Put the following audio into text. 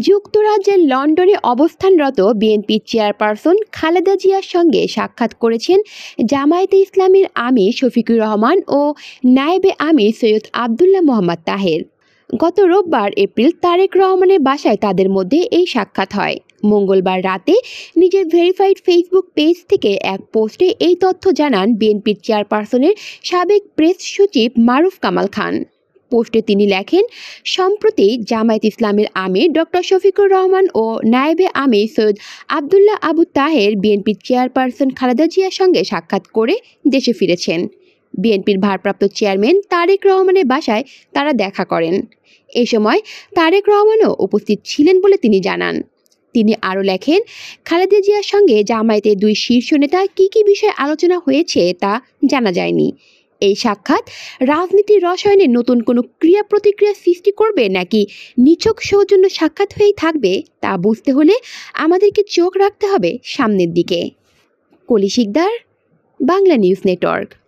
যুক্তরাজ্যের লন্ডনে অবস্থানরত বিএনপি চেয়ারপারসন খালেদা জিয়ার সঙ্গে সাক্ষাৎ করেছেন জামায়াতে ইসলামীর আমির শফিকুর রহমান ও নায়েবে আমির সৈয়দ আবদুল্লাহ মোহাম্মদ তাহের। গত রোববার এপ্রিল তারেক রহমানের বাসায় তাদের মধ্যে এই সাক্ষাৎ হয়। মঙ্গলবার রাতে নিজের ভেরিফাইড ফেসবুক পেজ থেকে এক পোস্টে এই তথ্য জানান বিএনপির চেয়ারপারসনের সাবেক প্রেস সচিব মারুফ কামাল খান। পোস্টে তিনি লেখেন, সম্প্রতি জামায়াত ইসলামের আমির ডক্টর শফিকুর রহমান ও নায়েবে আমির সৈয়দ আবদুল্লাহ আবু তাহের বিএনপির চেয়ারপারসন খালেদা জিয়ার সঙ্গে সাক্ষাৎ করে দেশে ফিরেছেন। বিএনপির ভারপ্রাপ্ত চেয়ারম্যান তারেক রহমানের বাসায় তারা দেখা করেন। এ সময় তারেক রহমানও উপস্থিত ছিলেন বলে তিনি জানান। তিনি আরও লেখেন, খালেদা জিয়ার সঙ্গে জামায়াতের দুই শীর্ষ নেতা কী কী বিষয়ে আলোচনা হয়েছে তা জানা যায়নি। এই সাক্ষাৎ রাজনীতির রসায়নে নতুন কোনো ক্রিয়া প্রতিক্রিয়া সৃষ্টি করবে নাকি নিছক সৌজন্য সাক্ষাৎ হয়েই থাকবে তা বুঝতে হলে আমাদেরকে চোখ রাখতে হবে সামনের দিকে। কলি শিকদার, বাংলা নিউজ নেটওয়ার্ক।